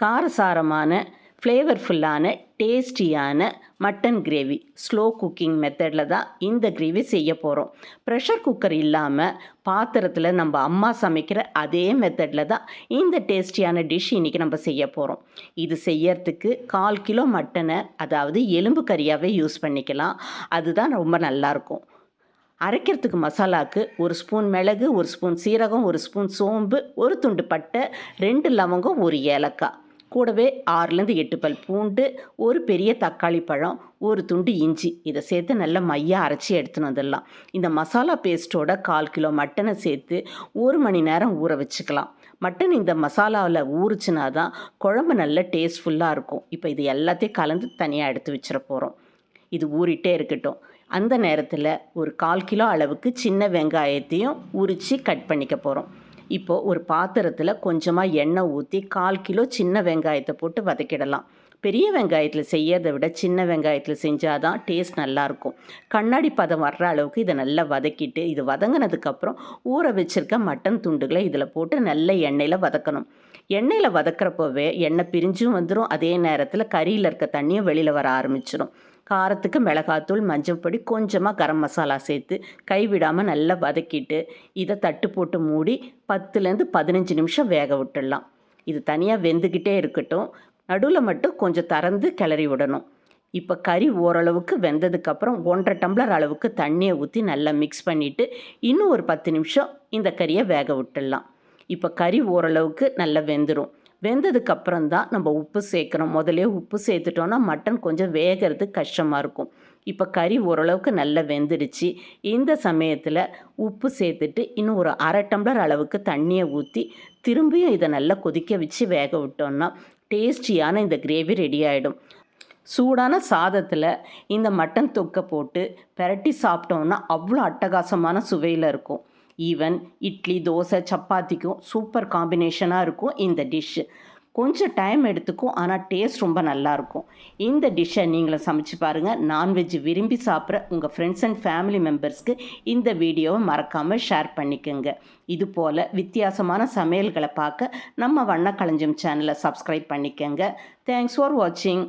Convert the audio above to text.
காரசாரமான ஃப்ளேவர்ஃபுல்லான டேஸ்டியான mutton gravy slow cooking மெத்தடில் தான் இந்த கிரேவி செய்ய போகிறோம். ப்ரெஷர் குக்கர் இல்லாமல் பாத்திரத்தில் நம்ம அம்மா சமைக்கிற அதே மெத்தடில் தான் இந்த டேஸ்டியான டிஷ் இன்றைக்கி நம்ம செய்ய போகிறோம். இது செய்யறதுக்கு 1/4 கிலோ மட்டனை, அதாவது எலும்பு கறியாகவே யூஸ் பண்ணிக்கலாம். அதுதான் ரொம்ப நல்லாயிருக்கும். அரைக்கிறதுக்கு மசாலாவுக்கு 1 ஸ்பூன் மிளகு, 1 ஸ்பூன் சீரகம், 1 ஸ்பூன் சோம்பு, 1 துண்டு பட்டை, 2 லவங்கம், 1 ஏலக்காய், கூடவே 6லேருந்து 8 பல் பூண்டு, 1 பெரிய தக்காளி பழம், 1 துண்டு இஞ்சி. இதை சேர்த்து நல்லா மையாக அரைச்சி எடுத்துன்னு வந்துடலாம். இந்த மசாலா பேஸ்ட்டோட 1/4 கிலோ மட்டனை சேர்த்து 1 மணி நேரம் ஊற வச்சுக்கலாம். மட்டன் இந்த மசாலாவில் ஊறுச்சுனா தான் குழம்பு நல்ல டேஸ்ட்ஃபுல்லாக இருக்கும். இப்போ இது எல்லாத்தையும் கலந்து தனியாக எடுத்து வச்சிட போகிறோம். இது ஊறிட்டே இருக்கட்டும். அந்த நேரத்தில் ஒரு 1/4 கிலோ அளவுக்கு சின்ன வெங்காயத்தையும் உரித்து கட் பண்ணிக்க போகிறோம். இப்போது ஒரு பாத்திரத்தில் கொஞ்சமாக எண்ணெய் ஊற்றி 1/4 கிலோ சின்ன வெங்காயத்தை போட்டு வதக்கிடலாம். பெரிய வெங்காயத்தில் செய்யறதை விட சின்ன வெங்காயத்தில் செஞ்சால் தான் டேஸ்ட் நல்லாயிருக்கும். கண்ணாடி பதம் வர்ற அளவுக்கு இதை நல்லா வதக்கிட்டு, இது வதங்கினதுக்கப்புறம் ஊற வச்சுருக்க மட்டன் துண்டுகளை இதில் போட்டு நல்ல எண்ணெயில் வதக்கணும். எண்ணெயில் வதக்கிறப்போவே எண்ணெய் பிரிஞ்சும் வந்துடும். அதே நேரத்தில் கறியில் இருக்க தண்ணியும் வெளியில் வர ஆரம்பிச்சிடும். காரத்துக்கு மிளகாத்தூள், மஞ்சள் பொடி, கொஞ்சமாக கரம் மசாலா சேர்த்து கைவிடாமல் நல்லா வதக்கிட்டு இதை தட்டு போட்டு மூடி 10லேருந்து 15 நிமிஷம் வேக விட்டுடலாம். இது தனியாக வெந்துக்கிட்டே இருக்கட்டும். நடுவில் மட்டும் கொஞ்சம் திறந்து கிளறி விடணும். இப்போ கறி ஓரளவுக்கு வெந்ததுக்கப்புறம் 1/2 டம்ளர் அளவுக்கு தண்ணியை ஊற்றி நல்லா மிக்ஸ் பண்ணிவிட்டு இன்னும் ஒரு 10 நிமிஷம் இந்த கறியை வேக விட்டுடலாம். இப்போ கறி ஓரளவுக்கு நல்லா வெந்துடும். வெந்ததுக்கப்புறம் தான் நம்ம உப்பு சேர்க்கணும். முதலே உப்பு சேர்த்துட்டோன்னா மட்டன் கொஞ்சம் வேகிறது கஷ்டமாக இருக்கும். இப்போ கறி ஓரளவுக்கு நல்லா வெந்துடுச்சு. இந்த சமயத்தில் உப்பு சேர்த்துட்டு இன்னும் ஒரு 1/2 டம்ளர் அளவுக்கு தண்ணியை ஊற்றி திரும்பியும் இதை நல்லா கொதிக்க வச்சு வேக விட்டோன்னா டேஸ்டியான இந்த கிரேவி ரெடி ஆகிடும். சூடான சாதத்தில் இந்த மட்டன் தொக்கை போட்டு பெரட்டி சாப்பிட்டோன்னா அவ்வளோ அட்டகாசமான சுவையில் இருக்கும். ஈவன் இட்லி, தோசை, சப்பாத்திக்கும் சூப்பர் காம்பினேஷனாக இருக்கும் இந்த டிஷ்ஷு. கொஞ்சம் டைம் எடுத்துக்கும், ஆனால் டேஸ்ட் ரொம்ப நல்லாயிருக்கும். இந்த டிஷ்ஷை நீங்களும் சமைச்சு பாருங்கள். நான்வெஜ் விரும்பி சாப்பிட்ற உங்கள் ஃப்ரெண்ட்ஸ் அண்ட் ஃபேமிலி மெம்பர்ஸ்க்கு இந்த வீடியோவை மறக்காமல் ஷேர் பண்ணிக்கோங்க. இதுபோல் வித்தியாசமான சமையல்களை பார்க்க நம்ம வண்ணக்களஞ்சியம் சேனலை சப்ஸ்கிரைப் பண்ணிக்கோங்க. தேங்க்ஸ் ஃபார் வாட்சிங்.